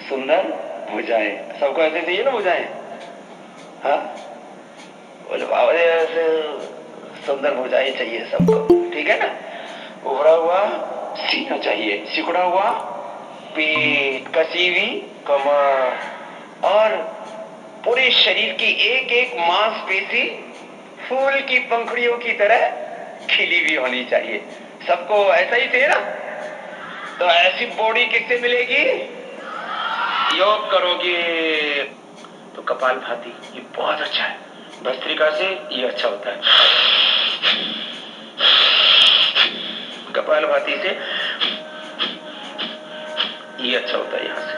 सुंदर भुजाएं। सबको ऐसे चाहिए ना भुजाएं? हाँ, बोले बाबा जी ऐसे सुंदर भुजाएं चाहिए सबको, ठीक है ना? उभरा हुआ सीना चाहिए, सिकुड़ा हुआ पेट, कसी हुई कमर और पूरे शरीर की एक एक मांसपेशी फूल की पंखुड़ियों की तरह खिली हुई होनी चाहिए। सबको ऐसा ही चाहिए ना? तो ऐसी बॉडी किससे मिलेगी? योग करोगे तो कपालभाति, ये बहुत अच्छा है। भस्त्रिका से ये अच्छा होता है। कपालभाति से ये अच्छा होता है। यहां से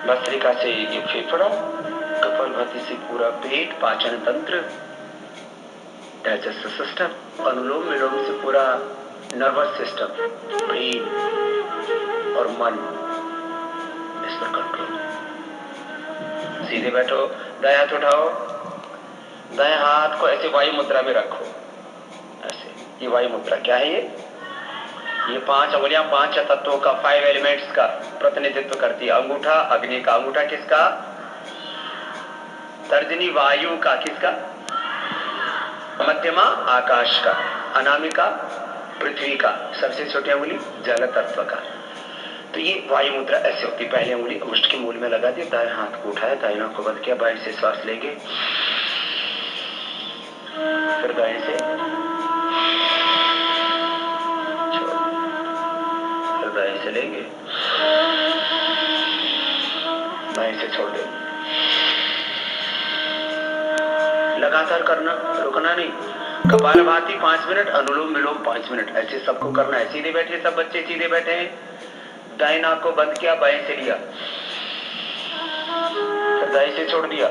भस्त्रिका से ये फेफड़ा, कपालभाति से पूरा पेट, पाचन तंत्र, डाइजेस्टिव सिस्टम, अनुलोम विलोम से पूरा नर्वस सिस्टम, ब्रेन और मन, इस पर कंट्रोल। सीधे बैठो, दाएं हाथ उठाओ, दाएं हाथ को ऐसे वायु मुद्रा में रखो, ऐसे। ये वायु मुद्रा क्या है? ये 5 अंगुलियां 5 तत्वों का, 5 एलिमेंट्स का प्रतिनिधित्व करती है। अंगूठा अग्नि का, अंगूठा किसका? तर्जनी वायु का, किसका? मध्यमा आकाश का, अनामिका पृथ्वी का, सबसे छोटी अंगुली जल तत्व का। तो ये वायु मुद्रा ऐसे होती है। पहली अंगुली उष्ट के मूल में लगा दी, दाएं हाथ को उठाया, दाएं आंख को बंद किया, बाएं से श्वास लेंगे, फिर दाएं से फिर दाएं से लेंगे, बाएं से छोड़ देंगे। लगातार करना, रुकना नहीं। कपालभाति 5 मिनट, अनुलोम विलोम 5 मिनट, ऐसे सबको करना है। सीधे बैठे, सब बच्चे सीधे बैठे हैं, दाएं नाक को बंद किया, बाएं से लिया, फिर दाएं से छोड़ दिया,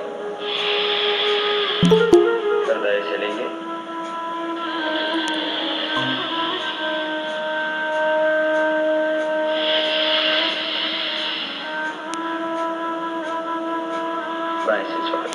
फिर दाएं से लेंगे, बाएं से छोड़ दिया।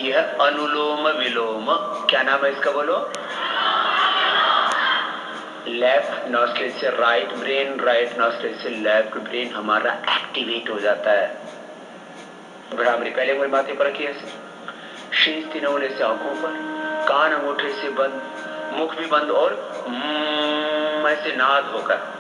यह अनुलोम विलोम, क्या नाम है इसका बोलो? लेफ्ट नॉस्ट्रिल से राइट ब्रेन, राइट नॉस्ट्रिल से लेफ्ट ब्रेन हमारा एक्टिवेट हो जाता है। भ्रामरी पहले अंगुली माथे पर रखिए, ऐसे शेष 3 अंगुली से आंखों पर, कान अंगूठे से बंद, मुख भी बंद और ऐसे नाद होकर।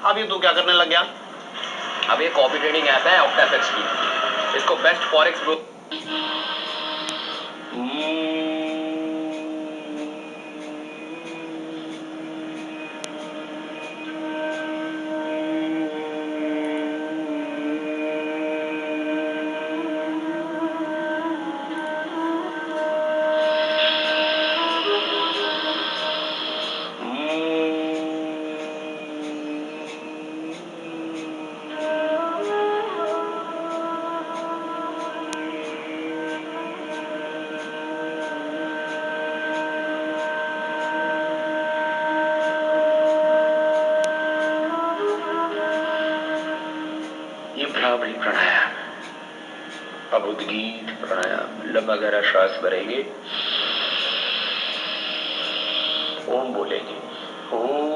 अब ये तू क्या करने लग गया? अब ये कॉपी ट्रेडिंग ऐप है ऑक्टाफेक्स की, इसको बेस्ट फॉरेक्स ग्रुप। भ्रामरी प्राणायाम, अब उद्गीत प्राणायाम, लंबा गहरा श्वास भरेंगे, ओम बोलेंगे, ओम।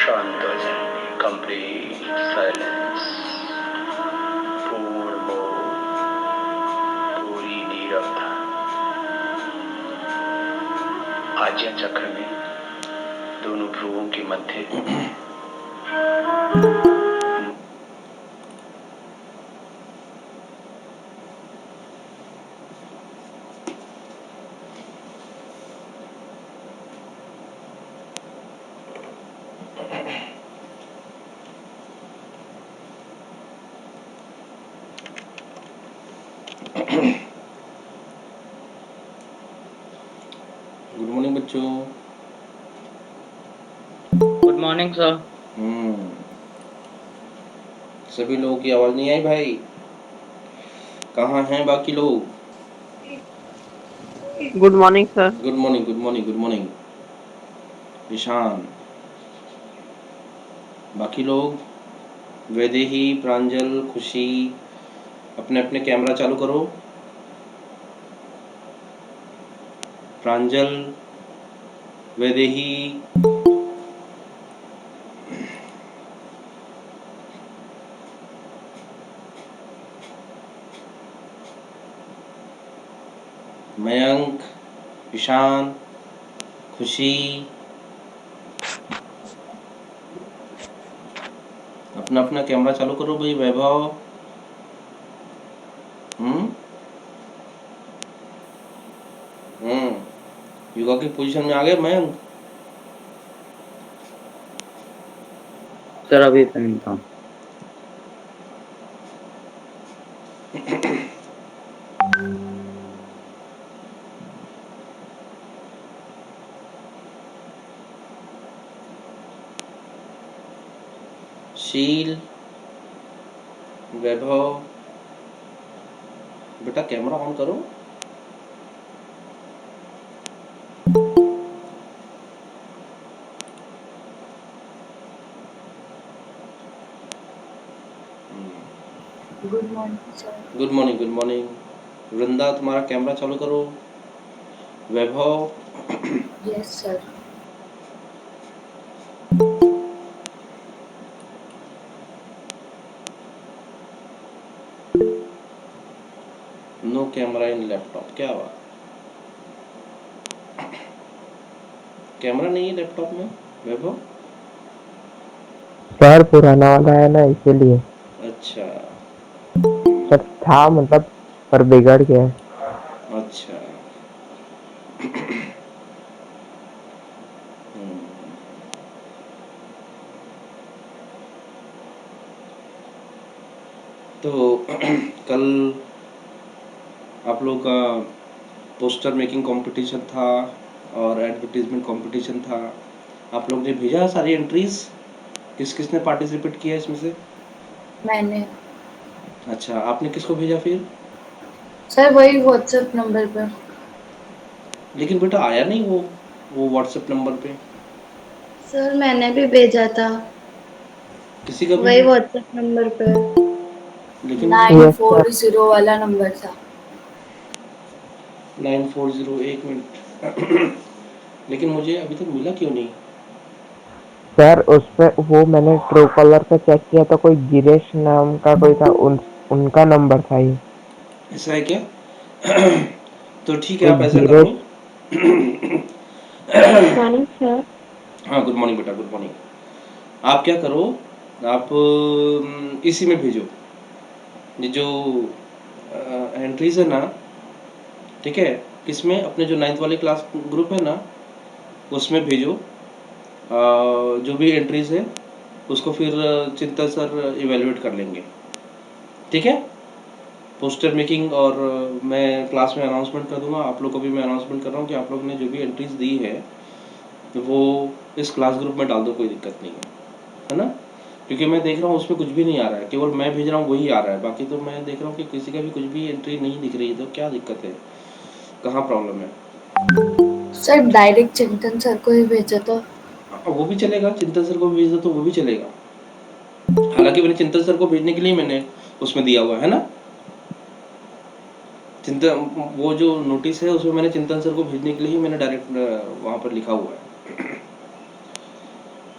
शांत हो जाएंगे, कंप्लीट साइलेंस, पूर्ण मौन, पूरी नीरवता। आज्ञा चक्र में दोनों भ्रुवों के मध्य गुड मॉर्निंग बच्चों। Good morning sir. सभी लोगों की आवाज नहीं आई भाई? कहाँ हैं बाकी लोग? Good morning sir. Good morning, good morning, good morning. Ishan, बाकी लोग, वैदेही, प्रांजल, खुशी, अपने अपने कैमरा चालू करो। प्रांजल, वैदेही, मयंक, ईशान, खुशी, अपना अपना कैमरा चालू करो भाई। वैभव, योगा की पोजीशन में आ गए मयंक? सर अभी पहनता हूँ। शील, वैभव, बेटा कैमरा ऑन करो। Good morning sir. Good morning, good morning. Vrinda, तुम्हारा कैमरा चालू करो। Vaibhav, yes sir. No camera in laptop, क्या हुआ? कैमरा नहीं है लैपटॉप में वैभव? सर पुराना वाला है ना, इसीलिए। अच्छा सर था मतलब, पर बिगड़ गया है। अच्छा। हम्म, तो कल आप लोग का पोस्टर मेकिंग कंपटीशन था और एडवर्टीजमेंट कंपटीशन था। आप लोग ने भेजा सारी एंट्रीज? किस किस ने पार्टिसिपेट किया इसमें से? मैंने। अच्छा, आपने किसको भेजा फिर? सर वही व्हाट्सएप नंबर पर। लेकिन बेटा आया नहीं वो व्हाट्सएप नंबर पे। सर मैंने भी भेजा था किसी का भी वही व्हाट्सएप नंबर पर। लेकिन 940 वाला नंबर था। 940, एक मिनट। लेकिन मुझे अभी तक मिला क्यों नहीं? सर उस पे वो मैंने ट्रू कॉलर पे चेक किया तो कोई गिरीश नाम का कोई था, उनका नंबर था ये। ऐसा है क्या? तो ठीक है, कोई आप ऐसा करो। गिरीश। Morning sir. हाँ गुड मॉर्निंग बेटा, गुड मॉर्निंग। आप क्या करो, आप इसी में भेजो, ये जो एंट्रीज है ना, ठीक है, किसमें, अपने जो 9th वाली क्लास ग्रुप है ना, उसमें भेजो। जो भी एंट्रीज है उसको फिर चिंता सर इवेलुएट कर लेंगे, ठीक है। पोस्टर मेकिंग और मैं क्लास में अनाउंसमेंट कर दूंगा, आप लोग को भी मैं अनाउंसमेंट कर रहा हूँ कि आप लोग ने जो भी एंट्रीज दी है तो वो इस क्लास ग्रुप में डाल दो, कोई दिक्कत नहीं है ना। क्योंकि मैं देख रहा हूँ उसमें कुछ भी नहीं आ रहा है, केवल मैं भेज रहा हूँ वही आ रहा है, बाकी तो मैं देख रहा हूँ कि किसी का भी कुछ भी एंट्री नहीं दिख रही है। तो क्या दिक्कत है, कहाँ प्रॉब्लम है? सर डायरेक्ट चिंतन सर को ही भेजा तो। वो भी चलेगा, चिंतन सर को भेज दो तो वो भी चलेगा। हालांकि मैंने चिंतन सर को भेजने के लिए मैंने उसमें दिया हुआ है ना, चिंतन, वो जो नोटिस है उसमें मैंने चिंतन सर को भेजने के लिए ही मैंने डायरेक्ट वहाँ पर लिखा हुआ है।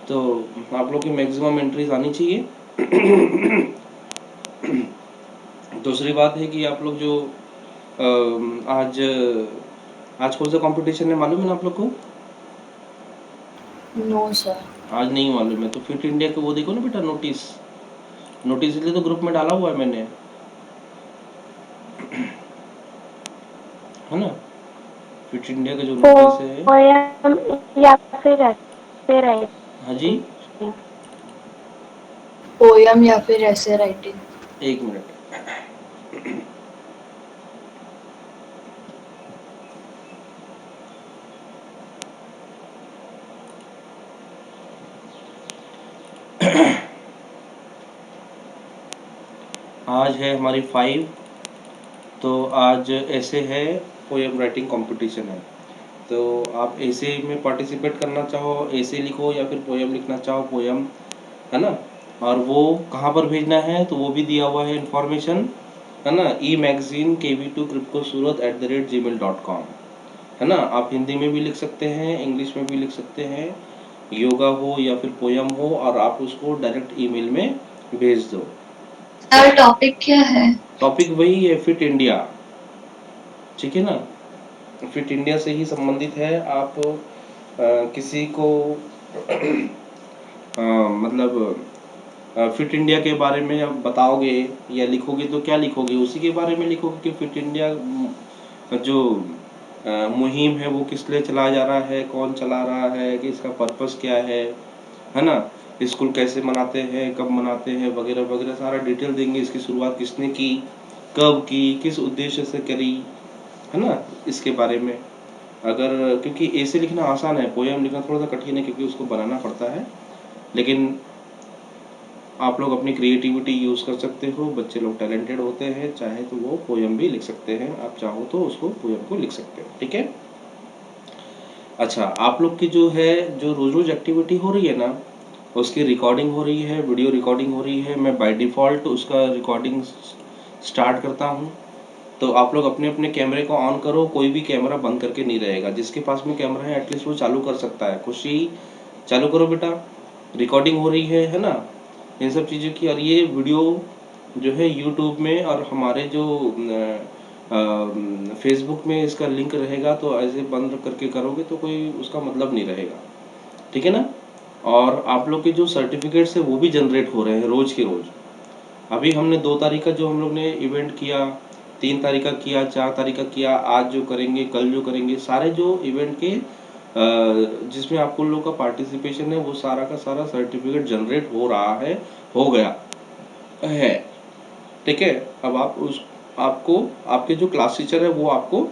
तो आप लोग की मैक्सिमम एंट्रीज आनी चाहिए। दूसरी बात है कि आप लोग जो आज आज कौन सा कंपटीशन है मालूम है ना आप लोग को? No sir. आज नहीं मालूम है तो फिट इंडिया के वो देखो ना बेटा, नोटिस, नोटिस इसलिए तो ग्रुप में डाला हुआ है मैंने, है ना। फिट इंडिया का जो नोटिस है, पोयम या फिर ऐसे हाँ जी, राइटिंग। पोयम या फिर ऐसे राइटिंग। एक मिनट। आज है हमारी 5, तो आज ऐसे है, पोयम राइटिंग कंपटीशन है। तो आप ऐसे में पार्टिसिपेट करना चाहो ऐसे लिखो, या फिर पोयम लिखना चाहो पोयम, है ना। और वो कहाँ पर भेजना है तो वो भी दिया हुआ है इन्फॉर्मेशन, है ना। ई मैगजीन KV2 क्रिप्को सूरत @gmail.com, है ना। आप हिंदी में भी लिख सकते हैं, इंग्लिश में भी लिख सकते हैं, योगा हो या फिर पोयम हो, और आप उसको डायरेक्ट ईमेल में भेज दो। सर टॉपिक क्या है? टॉपिक वही है, फिट इंडिया, ठीक है ना। फिट इंडिया से ही संबंधित है। आप किसी को मतलब फिट इंडिया के बारे में अब बताओगे या लिखोगे तो क्या लिखोगे, उसी के बारे में लिखोगे कि फिट इंडिया जो मुहिम है वो किस लिए चलाया जा रहा है, कौन चला रहा है, कि इसका पर्पस क्या है ना, स्कूल कैसे मनाते हैं, कब मनाते हैं, वगैरह वगैरह सारा डिटेल देंगे। इसकी शुरुआत किसने की, कब की, किस उद्देश्य से करी, है ना, इसके बारे में। अगर, क्योंकि ऐसे लिखना आसान है, पोयम लिखना थोड़ा सा कठिन है क्योंकि उसको बनाना पड़ता है, लेकिन आप लोग अपनी क्रिएटिविटी यूज़ कर सकते हो। बच्चे लोग टैलेंटेड होते हैं, चाहे तो वो पोयम भी लिख सकते हैं, आप चाहो तो उसको पोयम को लिख सकते हो, ठीक है। अच्छा, आप लोग की जो है, जो रोज रोज एक्टिविटी हो रही है ना, उसकी रिकॉर्डिंग हो रही है, वीडियो रिकॉर्डिंग हो रही है। मैं बाय डिफ़ॉल्ट उसका रिकॉर्डिंग स्टार्ट करता हूँ। तो आप लोग अपने अपने कैमरे को ऑन करो, कोई भी कैमरा बंद करके नहीं रहेगा। जिसके पास में कैमरा है एटलीस्ट वो चालू कर सकता है। खुशी, चालू करो बेटा, रिकॉर्डिंग हो रही है ना, इन सब चीज़ों की। और ये वीडियो जो है यूट्यूब में और हमारे जो फेसबुक में इसका लिंक रहेगा, तो ऐसे बंद करके करोगे तो कोई उसका मतलब नहीं रहेगा, ठीक है ना। और आप लोग के जो सर्टिफिकेट्स है वो भी जनरेट हो रहे हैं रोज के रोज। अभी हमने 2 तारीख का जो हम लोग ने इवेंट किया, 3 तारीख का किया, 4 तारीख का किया, आज जो करेंगे, कल जो करेंगे, सारे जो इवेंट के जिसमें आपको लोग का पार्टिसिपेशन है, वो सारा का सारा सर्टिफिकेट जनरेट हो रहा है, हो गया है, ठीक है। अब आप उस, आपको आपके जो क्लास टीचर है वो आपको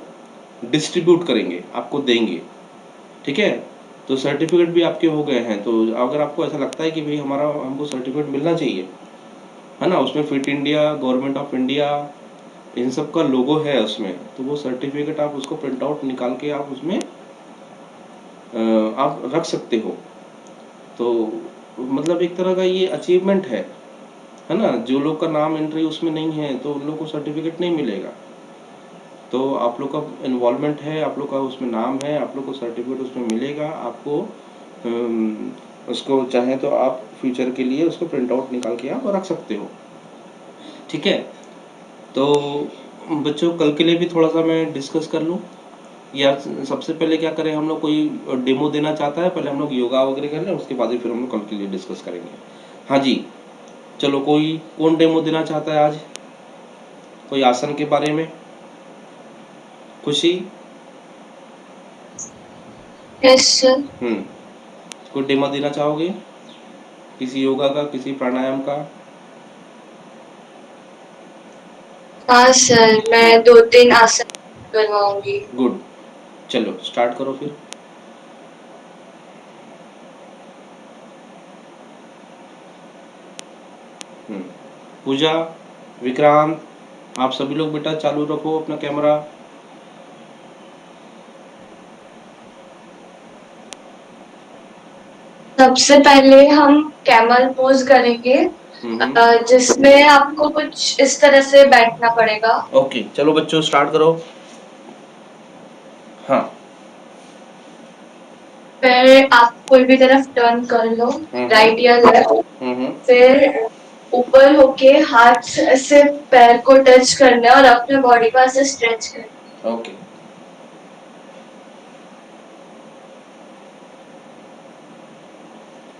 डिस्ट्रीब्यूट करेंगे, आपको देंगे, ठीक है। तो सर्टिफिकेट भी आपके हो गए हैं। तो अगर आपको ऐसा लगता है कि भाई हमारा, हमको सर्टिफिकेट मिलना चाहिए, है ना, उसमें fit India, government of India, इन सब का लोगो है उसमें, तो वो सर्टिफिकेट आप उसको प्रिंट आउट निकाल के आप उसमें आप रख सकते हो। तो मतलब एक तरह का ये अचीवमेंट है ना। जो लोग का नाम एंट्री उसमें नहीं है तो उन लोग को सर्टिफिकेट नहीं मिलेगा। तो आप लोग का इन्वॉल्वमेंट है, आप लोग का उसमें नाम है, आप लोग को सर्टिफिकेट उसमें मिलेगा। आपको उसको चाहे तो आप फ्यूचर के लिए उसको प्रिंट आउट निकाल के आप रख सकते हो, ठीक है। तो बच्चों, कल के लिए भी थोड़ा सा मैं डिस्कस कर लूँ। या सबसे पहले क्या करें हम लोग, कोई डेमो देना चाहता है? पहले हम लोग योगा वगैरह कर लें, उसके बाद ही फिर हम लोग कल के लिए डिस्कस करेंगे। हाँ जी, चलो कोई कौन डेमो देना चाहता है आज, कोई आसन के बारे में? खुशी? Yes sir. कोई डेमो देना चाहोगे किसी योगा का, किसी प्राणायाम का? हाँ सर, मैं 2-3 आसन करवाऊंगी। गुड, चलो स्टार्ट करो फिर। पूजा, विक्रांत, आप सभी लोग बेटा चालू रखो अपना कैमरा। सबसे पहले हम कैमल पोज करेंगे, हम्म। जिसमें आपको कुछ इस तरह से बैठना पड़ेगा। ओके, चलो बच्चों स्टार्ट करो। हाँ। फिर आप कोई भी तरफ टर्न कर लो, राइट या लेफ्ट। फिर ऊपर होके हाथ से पैर को टच करना है और अपने बॉडी को ऐसे स्ट्रेच करना है। ओके।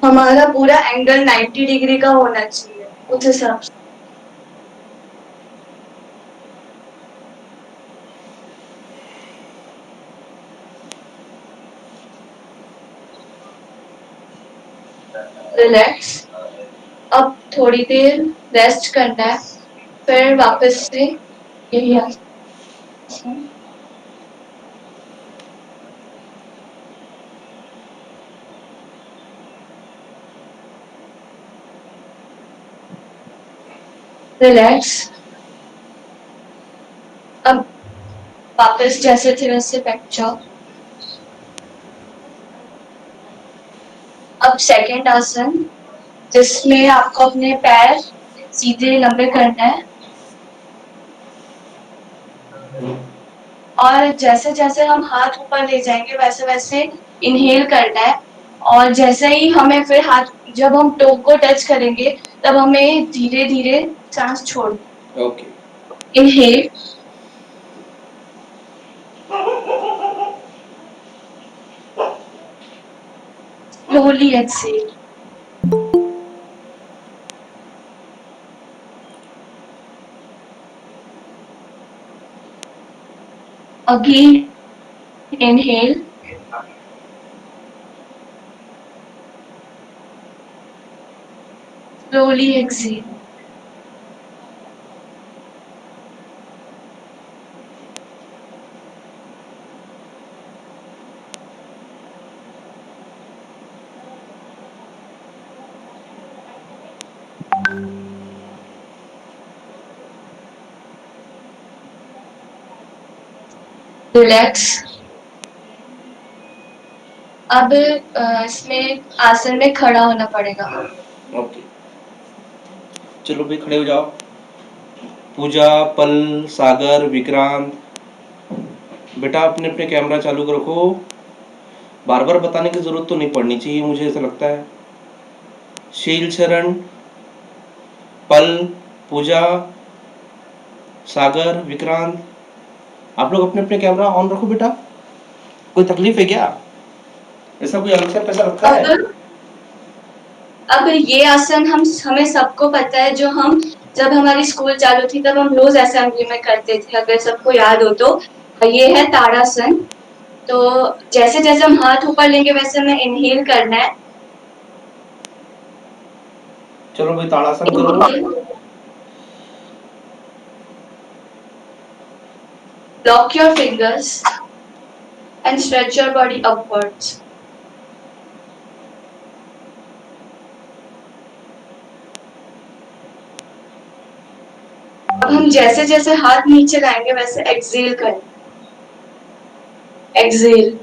हमारा पूरा एंगल 90 डिग्री का होना चाहिए उस हिसाब से। रिलैक्स। अब थोड़ी देर रेस्ट करना है, फिर वापस से यही आसन। रिलैक्स। अब वापस जैसे थे वैसे बैठ जाओ। अब सेकंड आसन, जिसमें आपको अपने पैर सीधे लंबे करना है और जैसे जैसे हम हाथ ऊपर ले जाएंगे वैसे वैसे इनहेल करना है। और जैसे ही हमें फिर हाथ, जब हम टो को टच करेंगे तब हमें धीरे धीरे सांस छोड़नी। Okay. Inhale, slowly exhale. Again inhale, slowly exhale. Relax. अब इसमें आसन में खड़ा होना पड़ेगा। ओके, चलो भाई खड़े हो जाओ। पूजा, पल, सागर, विक्रांत, बेटा अपने अपने कैमरा चालू रखो। बार बार बताने की जरूरत तो नहीं पड़नी चाहिए, मुझे ऐसा लगता है। शील शरण, पल, पूजा, सागर, विक्रांत, आप लोग अपने अपने कैमरा ऑन रखो बेटा। कोई तकलीफ है क्या? ऐसा कोई आंसर पैसा रखा है? अब ये आसन हमें सबको पता है, जो हम जब हमारी स्कूल चालू थी तब हम रोज असेंबली में करते थे, अगर सबको याद हो तो। ये है ताड़ासन। तो जैसे जैसे हम हाथ ऊपर लेंगे वैसे हमें इनहेल करना है। चलो भाई ताड़ासन करो। Lock your fingers and stretch your body upwards. अब हम जैसे जैसे हाथ नीचे लाएंगे वैसे एक्सहेल करें। Exhale.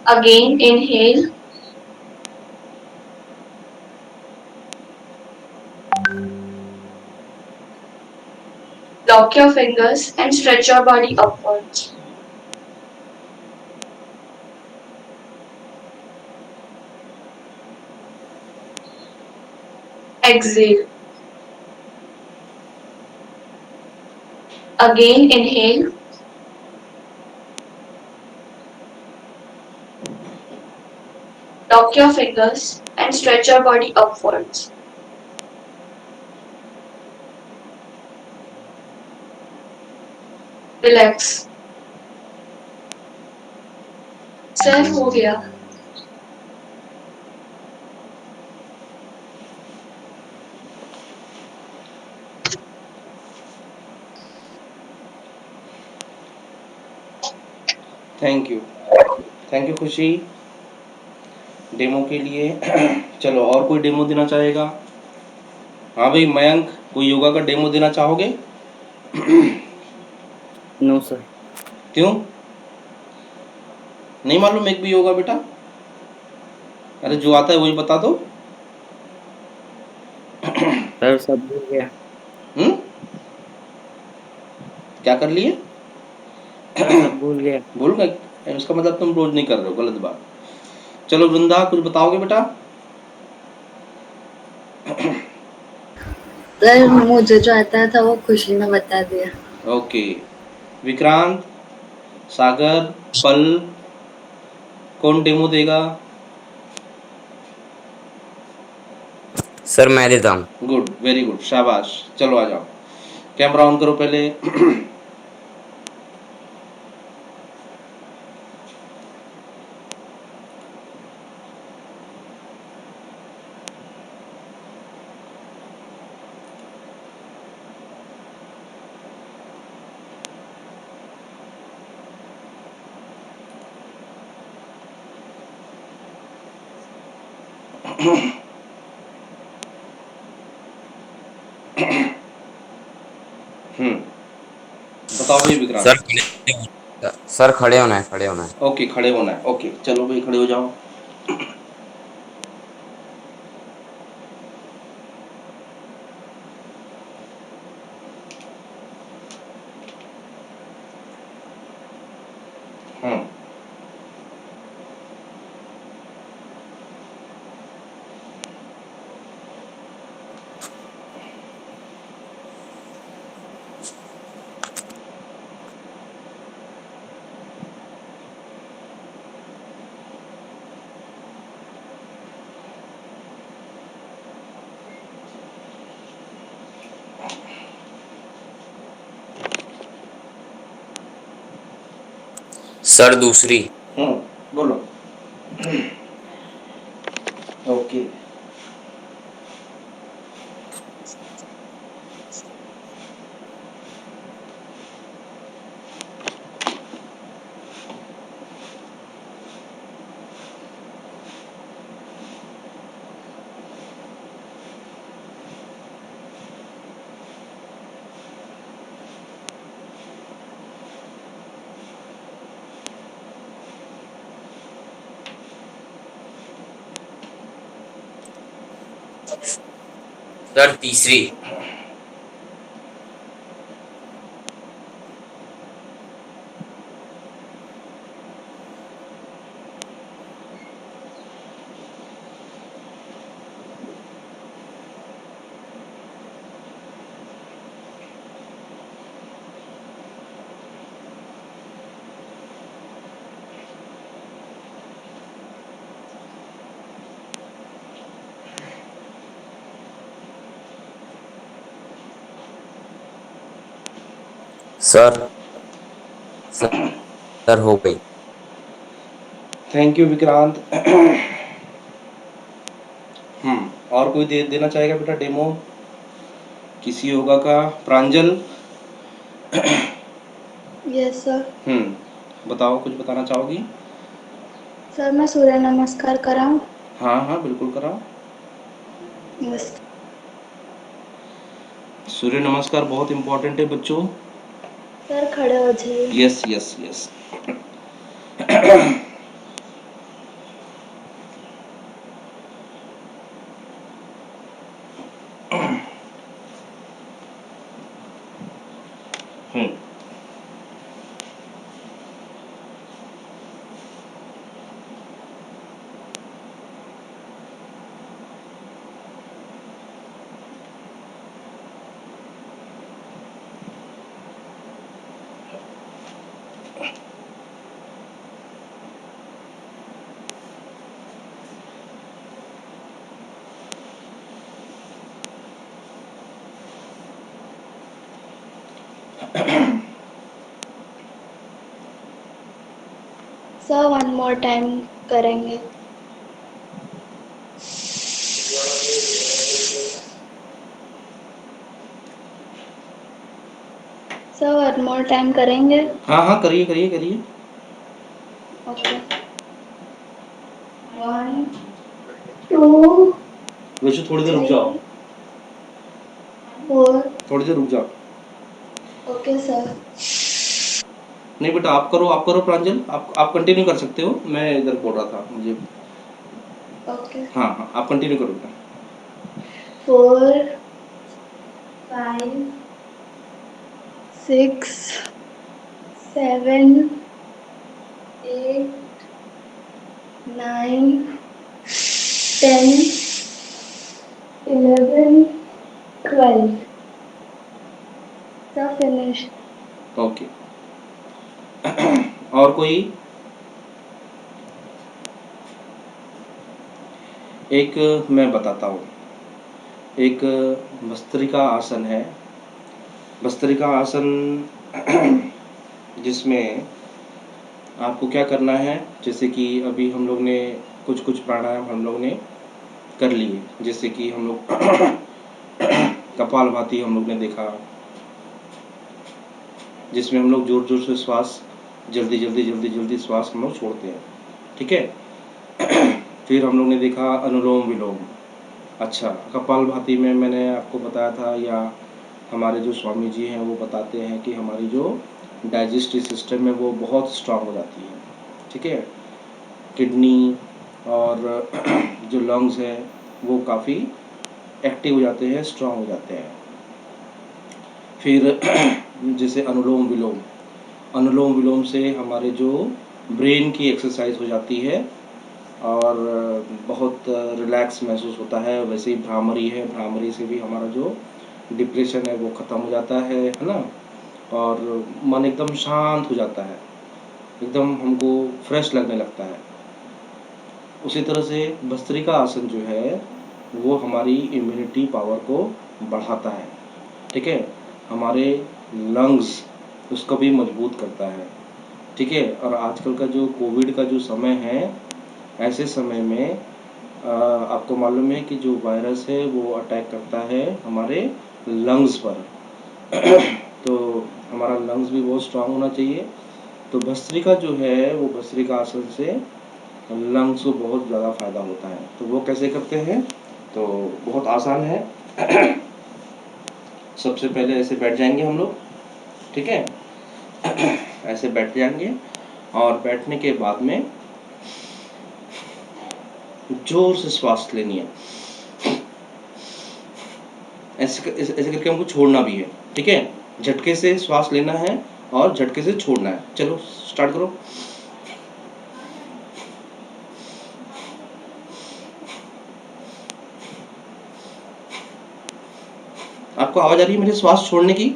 Again inhale, lock your fingers and stretch your body upwards. Exhale. Again, inhale. Lock your fingers and stretch your body upwards. Relax. Sir हो गया. थैंक यू खुशी डेमो के लिए। चलो और कोई डेमो देना चाहेगा? हाँ भाई मयंक, कोई योगा का डेमो देना चाहोगे? No sir. क्यों? नहीं मालूम एक भी योगा बेटा? अरे जो आता है वही बता दो। सर सब भूल गया। हम्म? क्या कर लिए? सर सब भूल गया। भूल गए? इसका मतलब तुम रोज नहीं कर रहे हो, गलत बात। चलो वृंदा कुछ बताओगे बेटा? सर मुझे जो आता था वो खुशी ने बता दिया। ओके। विक्रांत, सागर, पल, कौन डेमो देगा? सर मैं देता हूँ। गुड, वेरी गुड, शाबाश। चलो आ जाओ, कैमरा ऑन करो पहले। बताओ भाई विक्रांत। सर खड़े होना है, खड़े होना है। ओके, खड़े होना है। ओके चलो भाई खड़े हो जाओ। हम्म सर दूसरी। बोलो। ओके। सर तीसरी। सर सर हो गई। Thank you Vikrant. और कोई दे देना चाहेगा बेटा डेमो किसी योगा का? प्रांजल। Yes sir. बताओ, कुछ बताना चाहोगी? सर मैं सूर्य नमस्कार कराऊं? हाँ हाँ बिल्कुल कराओ। यस सूर्य नमस्कार बहुत इंपॉर्टेंट है बच्चों। सर खड़े हो जाइए। Yes yes yes. हम्म सर 1 मोर टाइम करेंगे। सर 1 मोर टाइम करेंगे। हाँ हाँ, करिए करिए करिए। ओके 1 2 वैसे थोड़ी देर रुक जाओ, 3 4 थोड़ी देर रुक जाओ। Okay sir. नहीं बेटा, आप करो प्रांजल, आप कंटिन्यू कर सकते हो, मैं इधर बोल रहा था मुझे। ओके हाँ हाँ, आप कंटिन्यू करो बेटा। 4 5 6 7 8 9 10 11 12 सर फिनिश। ओके। और कोई? एक मैं बताता हूँ, एक भस्त्रिका आसन है। भस्त्रिका आसन जिसमें आपको क्या करना है, जैसे कि अभी हम लोग ने कुछ कुछ प्राणायाम हम लोग ने कर लिए, जैसे कि हम लोग कपालभाति हम लोग ने देखा, जिसमें हम लोग जोर जोर से श्वास, जल्दी जल्दी जल्दी जल्दी श्वास हम लोग छोड़ते हैं, ठीक है। फिर हम लोग ने देखा अनुलोम विलोम। अच्छा, कपालभाति में मैंने आपको बताया था, या हमारे जो स्वामी जी हैं वो बताते हैं कि हमारी जो डाइजेस्टिव सिस्टम है वो बहुत स्ट्रांग हो जाती है, ठीक है। किडनी और जो लंग्स है वो काफ़ी एक्टिव हो जाते हैं, स्ट्रांग हो जाते हैं। फिर जैसे अनुलोम विलोम, अनुलोम विलोम से हमारे जो ब्रेन की एक्सरसाइज हो जाती है और बहुत रिलैक्स महसूस होता है। वैसे ही भ्रामरी है, भ्रामरी से भी हमारा जो डिप्रेशन है वो ख़त्म हो जाता है ना, और मन एकदम शांत हो जाता है, एकदम हमको फ्रेश लगने लगता है। उसी तरह से भस्त्रिका आसन जो है वो हमारी इम्यूनिटी पावर को बढ़ाता है, ठीक है। हमारे लंग्स उसको भी मजबूत करता है, ठीक है। और आजकल का जो कोविड का जो समय है, ऐसे समय में आपको मालूम है कि जो वायरस है वो अटैक करता है हमारे लंग्स पर। तो हमारा लंग्स भी बहुत स्ट्रांग होना चाहिए। तो भस्त्रिका जो है वो भस्त्रिका आसन से लंग्स को बहुत ज़्यादा फायदा होता है। तो वो कैसे करते हैं, तो बहुत आसान है। सबसे पहले ऐसे बैठ जाएंगे हम लोग, ठीक है। ऐसे बैठ जाएंगे और बैठने के बाद में जोर से श्वास लेनी है, ऐसे करके हमको छोड़ना भी है, ठीक है। झटके से श्वास लेना है और झटके से छोड़ना है। चलो स्टार्ट करो। आपको आवाज आ रही है मेरे श्वास छोड़ने की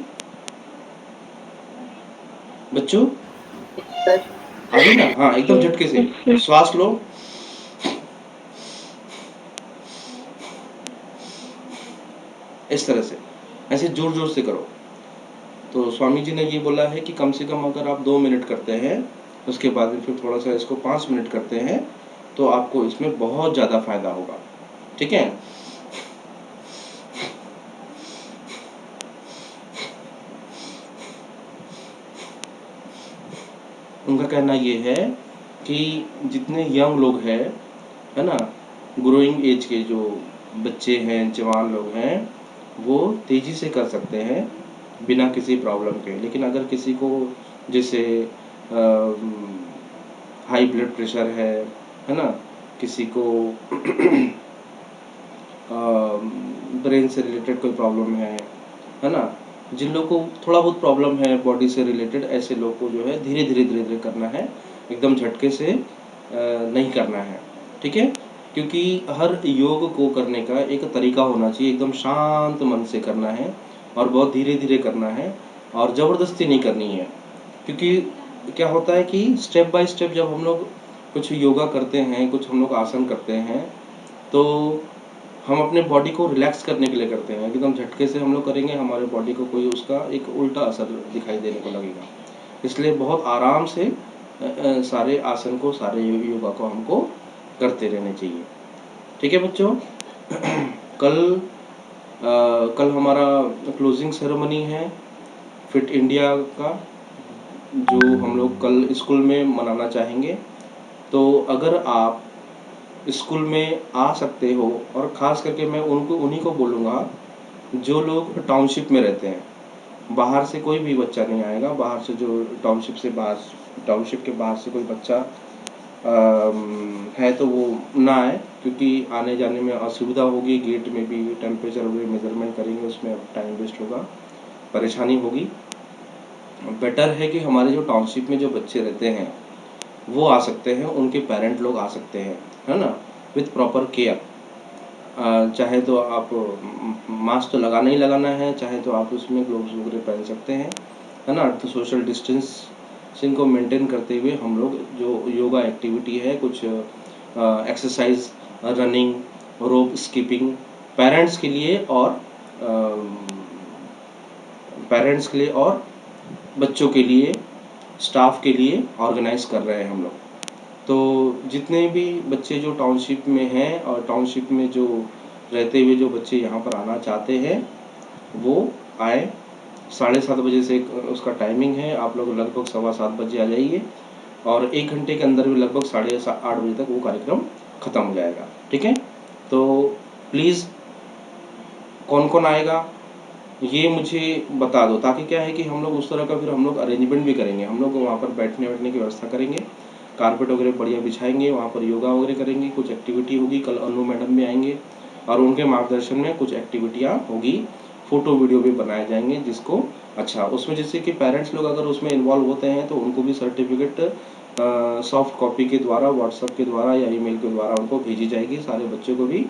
बच्चों? आ रही ना? हाँ, एकदम झटके से श्वास लो। इस तरह से ऐसे जोर जोर से करो। तो स्वामी जी ने ये बोला है कि कम से कम अगर आप 2 मिनट करते हैं, उसके बाद में फिर थोड़ा सा इसको 5 मिनट करते हैं, तो आपको इसमें बहुत ज़्यादा फायदा होगा, ठीक है। उनका कहना ये है कि जितने यंग लोग हैं, है ना, ग्रोइंग एज के जो बच्चे हैं, जवान लोग हैं, वो तेज़ी से कर सकते हैं बिना किसी प्रॉब्लम के। लेकिन अगर किसी को जैसे हाई ब्लड प्रेशर है ना, किसी को ब्रेन से रिलेटेड कोई प्रॉब्लम है ना, जिन लोगों को थोड़ा बहुत प्रॉब्लम है बॉडी से रिलेटेड, ऐसे लोग को जो है धीरे धीरे धीरे धीरे करना है, एकदम झटके से नहीं करना है, ठीक है। क्योंकि हर योग को करने का एक तरीका होना चाहिए, एकदम शांत मन से करना है और बहुत धीरे धीरे करना है और ज़बरदस्ती नहीं करनी है। क्योंकि क्या होता है कि स्टेप बाय स्टेप जब हम लोग कुछ योगा करते हैं, कुछ हम लोग आसन करते हैं, तो हम अपने बॉडी को रिलैक्स करने के लिए करते हैं। एकदम झटके से हम लोग करेंगे, हमारे बॉडी को कोई उसका एक उल्टा असर दिखाई देने को लगेगा। इसलिए बहुत आराम से सारे आसन को, सारे योगा को हमको करते रहने चाहिए। ठीक है बच्चों। कल हमारा क्लोजिंग सेरेमनी है फिट इंडिया का, जो हम लोग कल स्कूल में मनाना चाहेंगे। तो अगर आप स्कूल में आ सकते हो, और ख़ास करके मैं उन्हीं को बोलूँगा जो लोग टाउनशिप में रहते हैं। बाहर से कोई भी बच्चा नहीं आएगा, बाहर से जो टाउनशिप के बाहर से कोई बच्चा है तो वो ना आए, क्योंकि आने जाने में असुविधा होगी। गेट में भी टेम्परेचर वगैरह मेजरमेंट करेंगे, उसमें टाइम वेस्ट होगा, परेशानी होगी। बेटर है कि हमारे जो टाउनशिप में जो बच्चे रहते हैं वो आ सकते हैं, उनके पेरेंट लोग आ सकते हैं, है ना, विथ प्रॉपर केयर। चाहे तो आप मास्क तो लगाना ही लगाना है, चाहे तो आप उसमें ग्लोव्स वगैरह पहन सकते हैं, है ना। तो सोशल डिस्टेंसिंग को मेंटेन करते हुए हम लोग जो योगा एक्टिविटी है, कुछ एक्सरसाइज, रनिंग, रोप स्किपिंग, पेरेंट्स के लिए और बच्चों के लिए, स्टाफ के लिए ऑर्गेनाइज कर रहे हैं हम लोग। तो जितने भी बच्चे जो टाउनशिप में हैं और टाउनशिप में जो रहते हुए जो बच्चे यहाँ पर आना चाहते हैं वो आए। 7:30 बजे से उसका टाइमिंग है। आप लोग लगभग 7:15 बजे आ जाइए, और 1 घंटे के अंदर भी लगभग 8:30 बजे तक वो कार्यक्रम ख़त्म हो जाएगा। ठीक है। तो प्लीज़ कौन कौन आएगा ये मुझे बता दो, ताकि क्या है कि हम लोग उस तरह का फिर हम लोग अरेंजमेंट भी करेंगे। हम लोग वहाँ पर बैठने की व्यवस्था करेंगे, कारपेट वगैरह बढ़िया बिछाएंगे, वहाँ पर योगा वगैरह करेंगे, कुछ एक्टिविटी होगी। कल अनु मैडम भी आएंगे और उनके मार्गदर्शन में कुछ एक्टिविटियाँ होगी, फ़ोटो वीडियो भी बनाए जाएंगे। जिसको अच्छा उसमें जैसे कि पेरेंट्स लोग अगर उसमें इन्वॉल्व होते हैं तो उनको भी सर्टिफिकेट सॉफ्ट कॉपी के द्वारा, व्हाट्सएप के द्वारा या ईमेल के द्वारा उनको भेजी जाएगी। सारे बच्चों को भी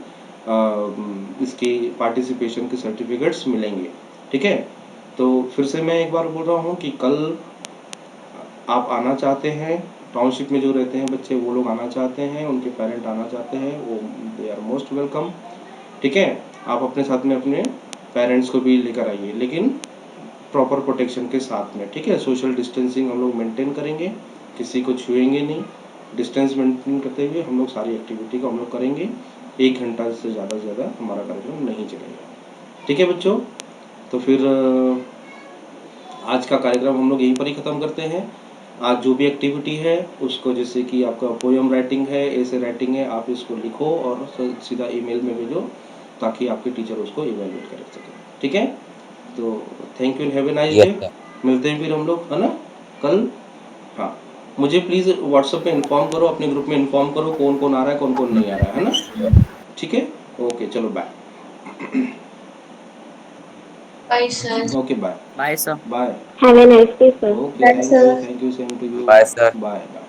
इसकी पार्टिसिपेशन के सर्टिफिकेट्स मिलेंगे। ठीक है। तो फिर से मैं एक बार बोल रहा हूँ कि कल आप आना चाहते हैं, टाउनशिप में जो रहते हैं बच्चे वो लोग आना चाहते हैं, उनके पेरेंट आना चाहते हैं, वो दे आर मोस्ट वेलकम। ठीक है। आप अपने साथ में अपने पेरेंट्स को भी लेकर आइए, लेकिन प्रॉपर प्रोटेक्शन के साथ में। ठीक है। सोशल डिस्टेंसिंग हम लोग मेंटेन करेंगे, किसी को छुएंगे नहीं, डिस्टेंस मेंटेन करते हुए हम लोग सारी एक्टिविटी को हम लोग करेंगे। 1 घंटा से ज़्यादा हमारा कार्यक्रम नहीं चलेगा। ठीक है बच्चों। तो फिर आज का कार्यक्रम हम लोग यहीं पर ही ख़त्म करते हैं। आज जो भी एक्टिविटी है उसको, जैसे कि आपका पोएम राइटिंग है, ऐसे राइटिंग है, आप इसको लिखो और सीधा ईमेल में भेजो, ताकि आपके टीचर उसको इवैल्यूएट कर सकें। ठीक है। तो thank you and have a nice yes day. Sir. मिलते हैं फिर हम लोग, है ना, कल। हाँ, मुझे प्लीज़ व्हाट्सएप पे इन्फॉर्म करो, अपने ग्रुप में इन्फॉर्म करो कौन कौन आ रहा है, कौन कौन नहीं आ रहा है ना। ठीक है। ओके, चलो bye. Bye, sir. Okay bye bye sir. Bye. Have a nice day, sir. Okay, Bye, sir. Thank you, same to you. Bye sir. Bye bye.